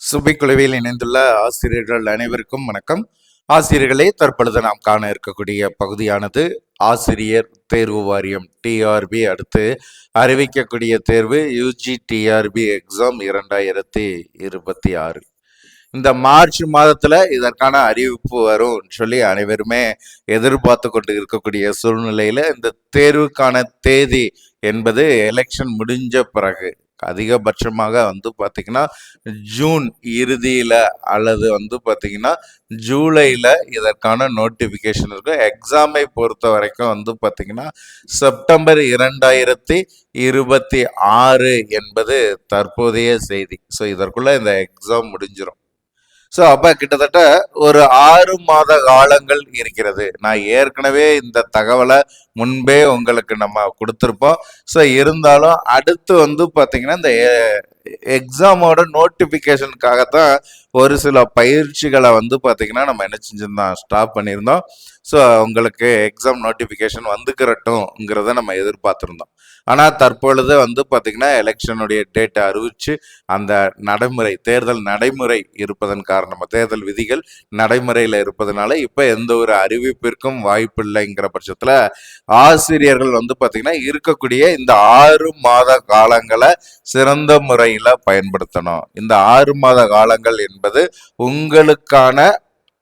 சுபிக்குழுவில் இணைந்துள்ள ஆசிரியர்கள் அனைவருக்கும் வணக்கம். ஆசிரியர்களே, தற்பொழுது நாம் காண இருக்கக்கூடிய பகுதியானது ஆசிரியர் தேர்வு வாரியம் டிஆர்பி அடுத்து அறிவிக்கக்கூடிய தேர்வு யூஜி டிஆர்பி எக்ஸாம் 2026. இந்த மார்ச் மாதத்துல இதற்கான அறிவிப்பு வரும் சொல்லி அனைவருமே எதிர்பார்த்து கொண்டு இருக்கக்கூடிய சூழ்நிலையில இந்த தேர்வுக்கான தேதி என்பது எலெக்ஷன் முடிஞ்ச பிறகு அதிகபட்சமாக பார்த்தீங்கன்னா ஜூன் இறுதியில அல்லது பார்த்தீங்கன்னா ஜூலைல இதற்கான நோட்டிபிகேஷன் இருக்கும். எக்ஸாமை பொறுத்த வரைக்கும் பார்த்தீங்கன்னா செப்டம்பர் 2026 என்பது தற்போதைய செய்தி. ஸோ இதற்குள்ள இந்த எக்ஸாம் முடிஞ்சிடும். ஸோ அப்போ கிட்டத்தட்ட ஒரு 6 மாத காலங்கள் இருக்கிறது. நான் ஏற்கனவே இந்த தகவலை முன்பே உங்களுக்கு நம்ம கொடுத்துருப்போம். ஸோ இருந்தாலும் அடுத்து பார்த்தீங்கன்னா இந்த எக்ஸாமோட நோட்டிஃபிகேஷனுக்காகத்தான் ஒரு சில பயிற்சிகளை பார்த்தீங்கன்னா நம்ம என்ன செஞ்சிருந்தோம், ஸ்டாப் பண்ணியிருந்தோம். ஸோ உங்களுக்கு எக்ஸாம் நோட்டிஃபிகேஷன் வந்துக்கிறட்டும்ங்கிறத நம்ம எதிர்பார்த்துருந்தோம். ஆனால் தற்பொழுது பார்த்தீங்கன்னா எலெக்ஷனுடைய டேட்டை அறிவிச்சு அந்த நடைமுறை தேர்தல் நடைமுறை இருப்பதன் காரணமாக தேர்தல் விதிகள் நடைமுறையில் இருப்பதனால இப்போ எந்த ஒரு அறிவிப்பிற்கும் வாய்ப்பு இல்லைங்கிற பட்சத்தில் ஆசிரியர்கள் பார்த்தீங்கன்னா இருக்கக்கூடிய இந்த 6 மாத காலங்களை சிறந்த முறையில் பயன்படுத்தணும். இந்த 6 மாத காலங்கள் என்பது உங்களுக்கான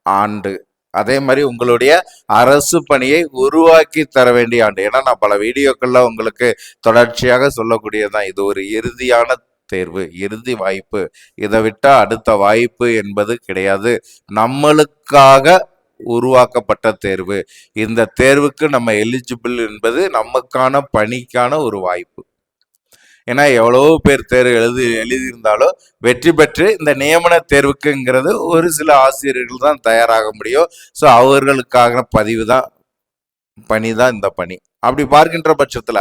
ஆண்டு, அதே மாதிரி உங்களுடைய அரசு பணியை உருவாக்கி தர வேண்டிய ஆண்டு. ஏன்னா நான் பல வீடியோக்கள்ல உங்களுக்கு தொடர்ச்சியாக சொல்லக்கூடியதுதான், இது ஒரு இறுதியான தேர்வு, இறுதி வாய்ப்பு. இதை விட்டா அடுத்த வாய்ப்பு என்பது கிடையாது. நம்மளுக்காக உருவாக்கப்பட்ட தேர்வு. இந்த தேர்வுக்கு நம்ம எலிஜிபிள் என்பது நமக்கான பணிக்கான ஒரு வாய்ப்பு. ஏன்னா எவ்வளவோ பேர் தேர்வு எழுதியிருந்தாலும் வெற்றி பெற்று இந்த நியமன தேர்வுக்குங்கிறது ஒரு சில ஆசிரியர்கள் தான் தயாராக முடியும். ஸோ அவர்களுக்காக பதிவு தான், பணி தான் இந்த பணி. அப்படி பார்க்கின்ற பட்சத்தில்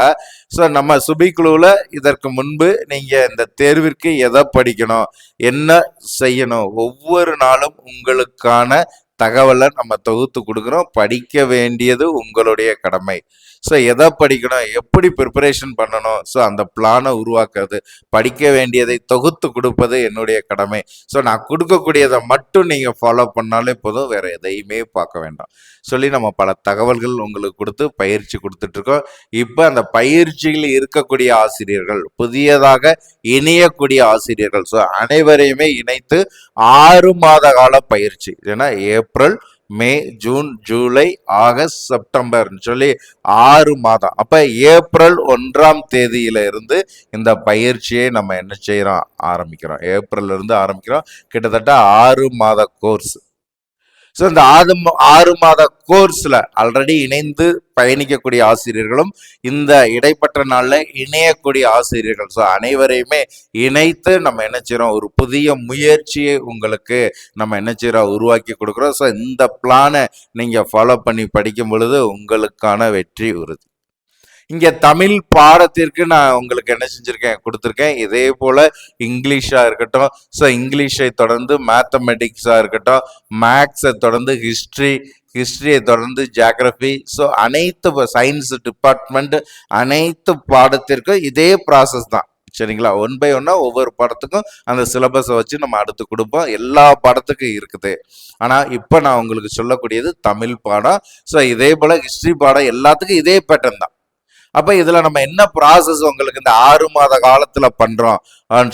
ஸோ நம்ம சுபிக்குழுவில் இதற்கு முன்பு நீங்கள் இந்த தேர்விற்கு எதை படிக்கணும், என்ன செய்யணும், ஒவ்வொரு நாளும் உங்களுக்கான தகவலை நம்ம தொகுத்து கொடுக்குறோம். படிக்க வேண்டியது உங்களுடைய கடமை. ஸோ எதை படிக்கணும், எப்படி ப்ரிப்பரேஷன் பண்ணணும், ஸோ அந்த பிளானை உருவாக்குறது, படிக்க வேண்டியதை தொகுத்து கொடுப்பது என்னுடைய கடமை. ஸோ நான் கொடுக்கக்கூடியதை மட்டும் நீங்கள் ஃபாலோ பண்ணாலே போதும், வேற எதையுமே பார்க்க வேண்டாம் சொல்லி நம்ம பல தகவல்கள் உங்களுக்கு கொடுத்து பயிற்சி கொடுத்துட்ருக்கோம். இப்போ அந்த பயிற்சியில் இருக்கக்கூடிய ஆசிரியர்கள், புதியதாக இணையக்கூடிய ஆசிரியர்கள், ஸோ அனைவரையுமே இணைத்து 6 மாத கால பயிற்சி, ஏன்னா ஏப்ரல், மே, ஜூன், ஜூலை, ஆகஸ்ட், செப்டம்பர்னு சொல்லி 6 மாதம். அப்ப ஏப்ரல் 1ஆம் தேதியில இருந்து இந்த பயிற்சியை நம்ம என்ன செய்யறோம், ஆரம்பிக்கிறோம். ஏப்ரல்ல இருந்து ஆரம்பிக்கிறோம். கிட்டத்தட்ட 6 மாத கோர்ஸ். ஸோ இந்த 6 மாத கோர்ஸ்ல ஆல்ரெடி இணைந்து பயணிக்கக்கூடிய ஆசிரியர்களும் இந்த இடைப்பட்ட நாளில் இணையக்கூடிய ஆசிரியர்கள், ஸோ அனைவரையுமே இணைத்து நம்ம என்ன செய்யறோம், ஒரு புதிய முயற்சியை உங்களுக்கு நம்ம என்ன செய்யறோம், உருவாக்கி கொடுக்குறோம். ஸோ இந்த பிளானை நீங்க ஃபாலோ பண்ணி படிக்கும் பொழுது உங்களுக்கான வெற்றி உறுதி. இங்க தமிழ் பாடத்திற்கு நான் உங்களுக்கு என்ன செஞ்சிருக்கேன், கொடுத்துருக்கேன். இதே போல இங்கிலீஷா இருக்கட்டும், ஸோ இங்கிலீஷை தொடர்ந்து மேத்தமெட்டிக்ஸா இருக்கட்டும், மேக்ஸை தொடர்ந்து ஹிஸ்டரியை தொடர்ந்து ஜியாகிரபி, ஸோ அனைத்து சயின்ஸ் டிபார்ட்மெண்ட் அனைத்து பாடத்திற்கும் இதே ப்ராசஸ் தான். சரிங்களா? 1 by 1 ஒவ்வொரு பாடத்துக்கும் அந்த சிலபஸை வச்சு நம்ம அடுத்து கொடுப்போம். எல்லா பாடத்துக்கும் இருக்குது. ஆனால் இப்போ நான் உங்களுக்கு சொல்லக்கூடியது தமிழ் பாடம். ஸோ இதே போல ஹிஸ்டரி பாடம் எல்லாத்துக்கும் இதே பேட்டர்ன் தான். அப்ப இதுல நம்ம என்ன ப்ராசஸ் உங்களுக்கு இந்த 6 மாத காலத்துல பண்றோம்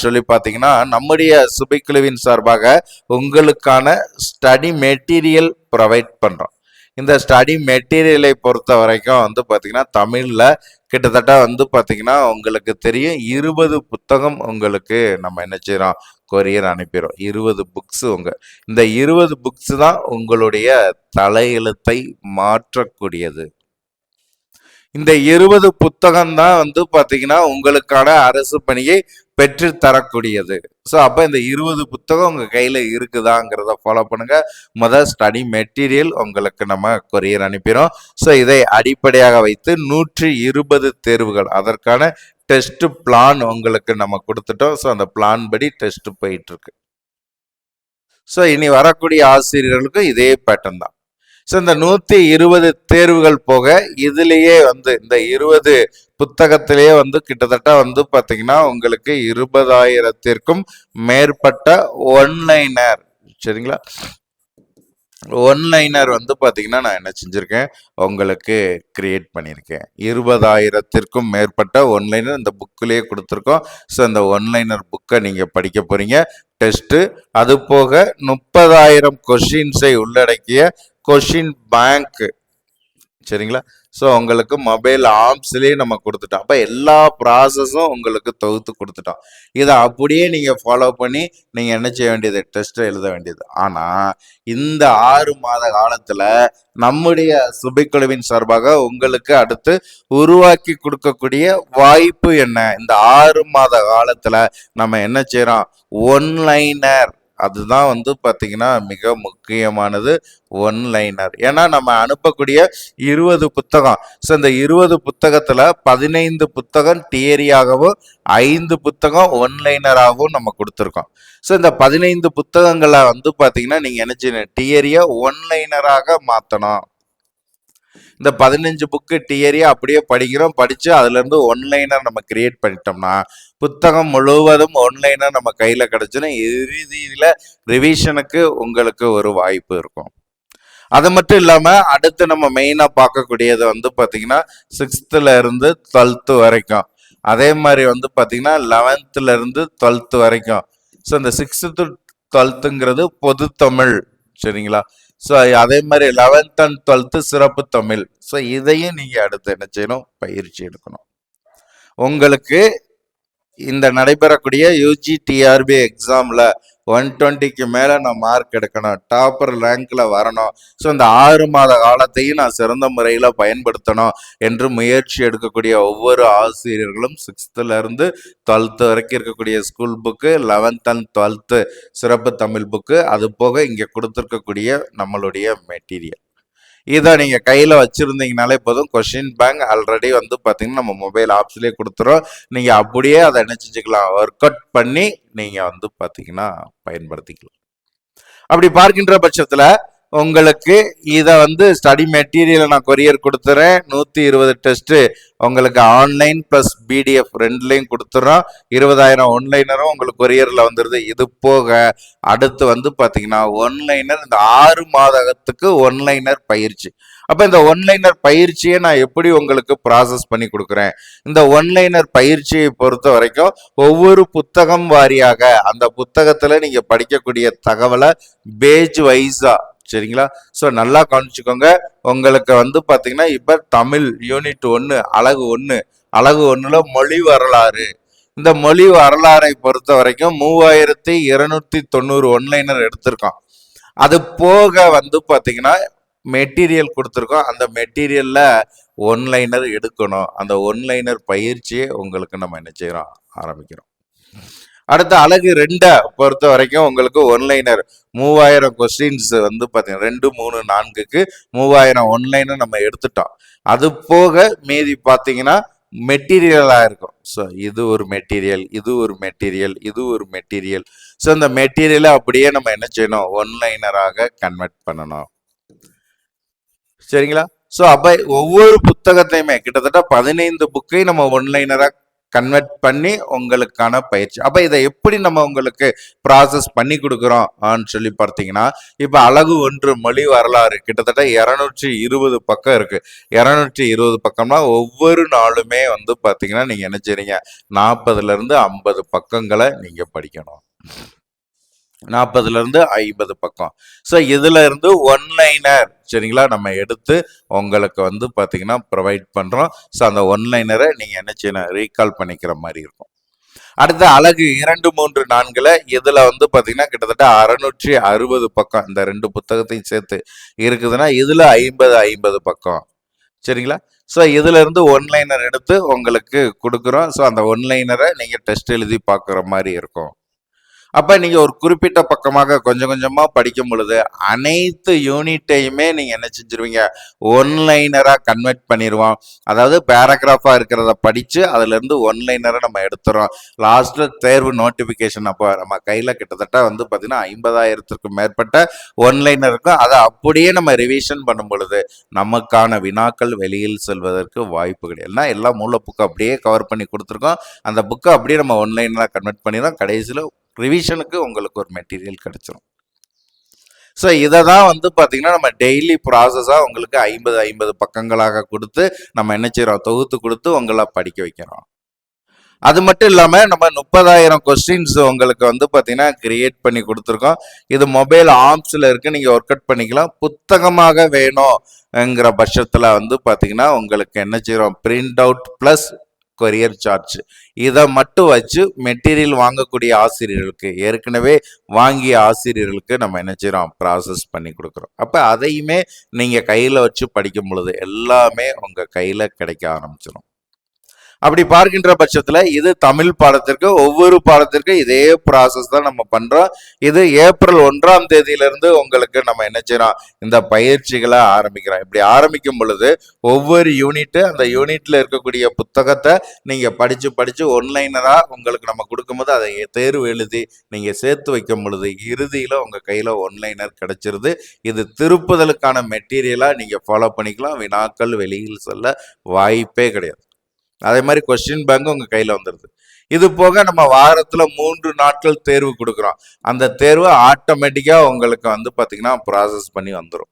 சொல்லி பாத்தீங்கன்னா, நம்முடைய சுபைக்குழுவின் சார்பாக உங்களுக்கான ஸ்டடி மெட்டீரியல் ப்ரொவைட் பண்றோம். இந்த ஸ்டடி மெட்டீரியலை பொறுத்த வரைக்கும் பாத்தீங்கன்னா தமிழ்ல கிட்டத்தட்ட பாத்தீங்கன்னா உங்களுக்கு தெரியும் 20 புத்தகம் உங்களுக்கு நம்ம என்ன செய்யறோம், கொரியர் அனுப்பிடுறோம். 20 புக்ஸ். இந்த 20 புக்ஸ் தான் உங்களுடைய தலையெழுத்தை மாற்றக்கூடியது. இந்த 20 புத்தகம் தான் பாத்தீங்கன்னா உங்களுக்கான அரசு பணியை பெற்று தரக்கூடியது. ஸோ அப்போ இந்த 20 புத்தகம் உங்க கையில இருக்குதாங்கிறத ஃபாலோ பண்ணுங்க. முதல் ஸ்டடி மெட்டீரியல் உங்களுக்கு நம்ம கொரியர் அனுப்பிடும். ஸோ இதை அடிப்படையாக வைத்து 120 தேர்வுகள், அதற்கான டெஸ்ட் பிளான் உங்களுக்கு நம்ம கொடுத்துட்டோம். ஸோ அந்த பிளான் படி டெஸ்ட் போயிட்டு இருக்கு. ஸோ இனி வரக்கூடிய ஆசிரியர்களுக்கும் இதே பேட்டர்ன் தான். ஸோ இந்த 120 தேர்வுகள் போக இதுலேயே வந்து இந்த 20 புத்தகத்திலேயே வந்து கிட்டத்தட்ட வந்து பார்த்தீங்கன்னா உங்களுக்கு 20,000த்திற்கும் மேற்பட்ட ஒன்லைனர், சரிங்களா, ஒன்லைனர் வந்து பார்த்தீங்கன்னா நான் என்ன செஞ்சுருக்கேன் உங்களுக்கு கிரியேட் பண்ணியிருக்கேன். 20,000த்திற்கும் மேற்பட்ட ஒன்லைனர் இந்த புக்கிலேயே கொடுத்துருக்கோம். ஸோ அந்த ஒன்லைனர் புக்கை நீங்கள் படிக்க போகிறீங்க. டெஸ்ட்டு அது போக 30,000 கொஷின்ஸை உள்ளடக்கிய கொஷின் பேங்க், சரிங்களா. ஸோ உங்களுக்கு மொபைல் ஆப்ஸ்லேயே நம்ம கொடுத்துட்டோம். அப்போ எல்லா ப்ராசஸும் உங்களுக்கு தொகுத்து கொடுத்துட்டோம். இதை அப்படியே நீங்கள் ஃபாலோ பண்ணி நீங்கள் என்ன செய்ய வேண்டியது, டெஸ்ட்டை எழுத வேண்டியது. ஆனால் இந்த 6 மாத காலத்தில் நம்முடைய சுபைக்குழுவின் சார்பாக உங்களுக்கு அடுத்து உருவாக்கி கொடுக்கக்கூடிய வாய்ப்பு என்ன? இந்த 6 மாத காலத்தில் நம்ம என்ன செய்கிறோம், ஒன்லைனர், அதுதான் வந்து பார்த்தீங்கன்னா மிக முக்கியமானது, ஒன்லைனர். ஏன்னா நம்ம அனுப்பக்கூடிய 20 புத்தகம். ஸோ இந்த 20 புத்தகத்தில் 15 புத்தகம் தியரியாகவும் 5 புத்தகம் ஒன்லைனராகவும் நம்ம கொடுத்துருக்கோம். ஸோ இந்த 15 புத்தகங்களை வந்து பார்த்தீங்கன்னா நீங்கள் என்ன செய்யணும், தியரியை ஒன்லைனராக மாற்றணும். இந்த 15 புக்கு தியரியை அப்படியே படிக்கிறோம், படித்து அதுலேருந்து ஒன்லைனர் நம்ம கிரியேட் பண்ணிட்டோம்னா புத்தகம் முழுவதும் ஒன்லைனர் நம்ம கையில் கிடச்சுன்னா இறுதியில் ரிவிஷனுக்கு உங்களுக்கு ஒரு வாய்ப்பு இருக்கும். அது மட்டும் இல்லாமல் அடுத்து நம்ம மெயினாக பார்க்கக்கூடியது வந்து பார்த்தீங்கன்னா 6th இருந்து 12th வரைக்கும், அதே மாதிரி வந்து பார்த்தீங்கன்னா 11th இருந்து 12th வரைக்கும். ஸோ இந்த 6th to 12th பொது தமிழ், சரிங்களா. ஸோ அதே மாதிரி 11th and 12th சிறப்பு தமிழ். ஸோ இதையும் நீங்கள் அடுத்து என்ன செய்யணும், பயிற்சி எடுக்கணும். உங்களுக்கு இந்த நடைபெறக்கூடிய யூஜி டிஆர்பி எக்ஸாமில் 120க்கு மேலே நான் மார்க் எடுக்கணும், டாப்பர் ரேங்க்ல வரணும். ஸோ இந்த 6 மாத காலத்தையும் நான் சிறந்த முறையில் பயன்படுத்தணும் என்று முயற்சி எடுக்கக்கூடிய ஒவ்வொரு ஆசிரியர்களும் 6th இருந்து 12th வரைக்கும் இருக்கக்கூடிய school book, 11th and 12th சிறப்பு தமிழ் புக்கு, அது போக இங்கே கொடுத்துருக்கக்கூடிய நம்மளுடைய மெட்டீரியல், இதை நீங்கள் கையில் வச்சுருந்தீங்கனாலே போதும். கொஷின் பேங்க் ஆல்ரெடி வந்து பார்த்தீங்கன்னா நம்ம மொபைல் ஆப்ஸ்லேயே கொடுத்துறோம். நீங்கள் அப்படியே அதை என்ன செஞ்சுக்கலாம், ஒர்க் அவுட் பண்ணி நீங்கள் வந்து பார்த்தீங்கன்னா பயன்படுத்திக்கலாம். அப்படி பார்க்கின்ற பட்சத்தில் உங்களுக்கு இதை வந்து ஸ்டடி மெட்டீரியலை நான் கொரியர் கொடுத்துறேன். 120 டெஸ்ட்டு உங்களுக்கு ஆன்லைன் ப்ளஸ் பிடிஎஃப் ரெண்டுலையும் கொடுத்துறோம். 20,000 ஒன்லைனரும் உங்களுக்கு கொரியரில் வந்துடுது. இது போக அடுத்து வந்து பார்த்தீங்கன்னா ஒன்லைனர், இந்த 6 மாதத்துக்கு ஒன்லைனர் பயிற்சி. அப்போ இந்த ஒன்லைனர் பயிற்சியை நான் எப்படி உங்களுக்கு ப்ராசஸ் பண்ணி கொடுக்குறேன், இந்த ஒன்லைனர் பயிற்சியை பொறுத்த வரைக்கும் ஒவ்வொரு புத்தகம் வாரியாக அந்த புத்தகத்தில் நீங்கள் படிக்கக்கூடிய தகவலை பேஜ் வைஸா, சரிங்களா. ஸோ நல்லா கவனிச்சுக்கோங்க. உங்களுக்கு வந்து பார்த்தீங்கன்னா இப்போ தமிழ் யூனிட் 1 அலகு 1, அலகு 1ல் மொழி வரலாறு. இந்த மொழி வரலாறை பொறுத்த வரைக்கும் 3290 ஒன்லைனர் எடுத்திருக்கோம். அது போக வந்து பார்த்தீங்கன்னா மெட்டீரியல் கொடுத்துருக்கோம். அந்த மெட்டீரியலில் ஒன்லைனர் எடுக்கணும். அந்த ஒன்லைனர் பயிற்சியை உங்களுக்கு நம்ம என்ன செய்கிறோம், ஆரம்பிக்கிறோம். அடுத்த அலகு 2 பொறுத்த வரைக்கும் உங்களுக்கு ஒன்லைனர் 3000 கொஸ்டின்ஸ் வந்து பார்த்தீங்கன்னா 2, 3, 4க்கு 3000 ஒன்லைனர் நம்ம எடுத்துட்டோம். அது போக மீதி பார்த்தீங்கன்னா மெட்டீரியலாக இருக்கும். ஸோ இது ஒரு மெட்டீரியல், இது ஒரு மெட்டீரியல், இது ஒரு மெட்டீரியல். ஸோ இந்த மெட்டீரியலை அப்படியே நம்ம என்ன செய்யணும், ஒன்லைனராக கன்வெர்ட் பண்ணணும், சரிங்களா. ஸோ அப்போ ஒவ்வொரு புத்தகத்தையுமே கிட்டத்தட்ட 15 புக்கையும் நம்ம ஒன்லைனராக கன்வெர்ட் பண்ணி உங்களுக்கான பயிற்சி. அப்போ இதை எப்படி நம்ம உங்களுக்கு ப்ராசஸ் பண்ணி கொடுக்குறோம் சொல்லி பார்த்தீங்கன்னா, இப்போ அலகு 1 மொழி வரலாறு கிட்டத்தட்ட 220 பக்கம் இருக்கு. 220 பக்கம்னா ஒவ்வொரு நாளுமே வந்து பார்த்தீங்கன்னா நீங்கள் என்ன செய்றீங்க, 40லேருந்து 50 பக்கங்களை நீங்கள் படிக்கணும். 40லேருந்து 50 பக்கம். ஸோ இதுல இருந்து ஒன்லைனர், சரிங்களா, நம்ம எடுத்து உங்களுக்கு வந்து பார்த்தீங்கன்னா ப்ரொவைட் பண்ணுறோம். ஸோ அந்த ஒன்லைனரை நீங்கள் என்ன செய்யணும், ரீகால் பண்ணிக்கிற மாதிரி இருக்கும். அடுத்த அலகு 2, 3, 4ல் இதில் வந்து பார்த்தீங்கன்னா கிட்டத்தட்ட 660 பக்கம் இந்த 2 புத்தகத்தையும் சேர்த்து இருக்குதுன்னா இதில் 50 பக்கம், சரிங்களா. ஸோ இதுல இருந்து ஒன்லைனர் எடுத்து உங்களுக்கு கொடுக்குறோம். ஸோ அந்த ஒன்லைனரை நீங்கள் டெஸ்ட் எழுதி பார்க்குற மாதிரி இருக்கும். அப்ப நீங்க ஒரு குறிப்பிட்ட பக்கமாக கொஞ்சம் கொஞ்சமா படிக்கும் பொழுது அனைத்து யூனிட்டையுமே நீங்க என்ன செஞ்சிருவீங்க, ஒன்லைனரா கன்வெர்ட் பண்ணிடுவோம். அதாவது பேராகிராஃபா இருக்கிறத படிச்சு அதுல இருந்து ஒன்லைனரா நம்ம எடுத்துறோம். லாஸ்ட்ல தேர்வு நோட்டிபிகேஷன் அப்போ நம்ம கையில கிட்டத்தட்ட வந்து பாத்தீங்கன்னா 50,000க்கும் மேற்பட்ட ஒன்லைனர் இருக்கும். அதை அப்படியே நம்ம ரிவிஷன் பண்ணும் பொழுது நமக்கான வினாக்கள் வெளியில் செல்வதற்கு வாய்ப்பு கிடையாது. ஏன்னா எல்லா மூல புக்கு அப்படியே கவர் பண்ணி கொடுத்துருக்கோம். அந்த புக்கை அப்படியே நம்ம ஒன்லைனரா கன்வெர்ட் பண்ணிடுறோம். கடைசியில் ரிவிஷனுக்கு உங்களுக்கு ஒரு மெட்டீரியல் கிடைச்சிரும். ஸோ இதை தான் வந்து பார்த்தீங்கன்னா நம்ம டெய்லி ப்ராசஸாக உங்களுக்கு 50 பக்கங்களாக கொடுத்து நம்ம என்ன செய்கிறோம், தொகுத்து கொடுத்து உங்களை படிக்க வைக்கிறோம். அது மட்டும் இல்லாமல் நம்ம 30,000 கொஸ்டின்ஸ் உங்களுக்கு வந்து பார்த்தீங்கன்னா கிரியேட் பண்ணி கொடுத்துருக்கோம். இது மொபைல் ஆர்ம்ஸில் இருக்குது, நீங்கள் ஒர்க் அவுட் பண்ணிக்கலாம். புத்தகமாக வேணுங்கிற பட்சத்தில் வந்து பார்த்தீங்கன்னா உங்களுக்கு என்ன செய்கிறோம், print out plus courier charge இதை மட்டும் வச்சு மெட்டீரியல் வாங்கக்கூடிய ஆசிரியர்களுக்கு, ஏற்கனவே வாங்கிய ஆசிரியர்களுக்கு நம்ம என்ன செய்கிறோம், ப்ராசஸ் பண்ணி கொடுக்குறோம். அப்போ அதையுமே நீங்கள் கையில் வச்சு படிக்கும் பொழுது எல்லாமே உங்கள் கையில் கிடைக்க ஆரம்பிச்சிடும். அப்படி பார்க்கின்ற பட்சத்தில் இது தமிழ் பாடத்திற்கு ஒவ்வொரு பாடத்திற்கு இதே ப்ராசஸ் தான் நம்ம பண்றோம். இது ஏப்ரல் 1ஆம் தேதியிலிருந்து உங்களுக்கு நம்ம என்ன செய்யறோம், இந்த பயிற்சிகளை ஆரம்பிக்கிறோம். இப்படி ஆரம்பிக்கும் பொழுது ஒவ்வொரு யூனிட்டு அந்த யூனிட்ல இருக்கக்கூடிய புத்தகத்தை நீங்க படிச்சு படிச்சு ஒன்லைனரா உங்களுக்கு நம்ம கொடுக்கும்போது அதை தேர்வு எழுதி நீங்க சேர்த்து வைக்கும் பொழுது இறுதியில உங்க கையில ஒன்லைனர் கிடைச்சிருது. இது திருப்புதலுக்கான மெட்டீரியலா நீங்க ஃபாலோ பண்ணிக்கலாம். வினாக்கள் வெளியில் செல்ல வாய்ப்பே கிடையாது. அதே மாதிரி கொஸ்டின் பேங்க் உங்க கையில வந்துடுது. இது போக நம்ம வாரத்துல 3 நாட்கள் தேர்வு கொடுக்குறோம். அந்த தேர்வு ஆட்டோமேட்டிக்கா உங்களுக்கு வந்து பாத்தீங்கன்னா ப்ராசஸ் பண்ணி வந்துடும்.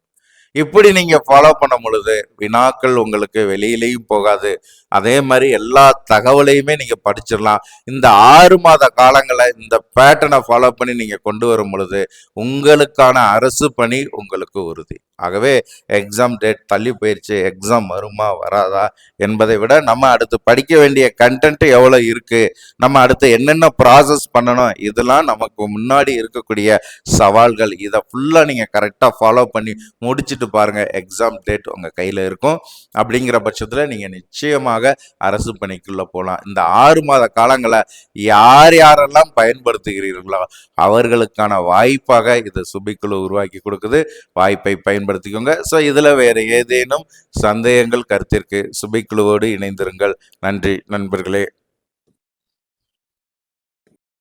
இப்படி நீங்க ஃபாலோ பண்ணும் பொழுது வினாக்கள் உங்களுக்கு வெளியிலையும் போகாது. அதே மாதிரி எல்லா தகவலையுமே நீங்க படிச்சிடலாம். இந்த 6 மாத காலங்களை இந்த பேட்டர்னை ஃபாலோ பண்ணி நீங்க கொண்டு வரும் பொழுது உங்களுக்கான அரசு பணி உங்களுக்கு உறுதி. ஆகவே எக்ஸாம் டேட் தள்ளி போயிடுச்சு, எக்ஸாம் வருமா வராதா என்பதை விட நம்ம அடுத்து படிக்க வேண்டிய கண்டென்ட் எவ்வளோ இருக்கு, நம்ம அடுத்து என்னென்ன ப்ராசஸ் பண்ணணும், இதெல்லாம் நமக்கு முன்னாடி இருக்கக்கூடிய சவால்கள். இதை ஃபுல்லாக நீங்கள் கரெக்டாக ஃபாலோ பண்ணி முடிச்சுட்டு பாருங்க, எக்ஸாம் டேட் உங்கள் கையில் இருக்கும். அப்படிங்கிற பட்சத்தில் நீங்கள் நிச்சயமாக அரசு பணிக்குள்ள போகலாம். இந்த 6 மாத காலங்களை யார் யாரெல்லாம் பயன்படுத்துகிறீர்களோ அவர்களுக்கான வாய்ப்பாக இது சுபிக்குழு உருவாக்கி கொடுக்குது. வாய்ப்பை பயன்படுத்திக்கோங்க. ஸோ இதில் வேறு ஏதேனும் சந்தேகங்கள் கருத்திற்கு சுபிக்குழுவோடு இணைந்திருங்கள். நன்றி நண்பர்களே.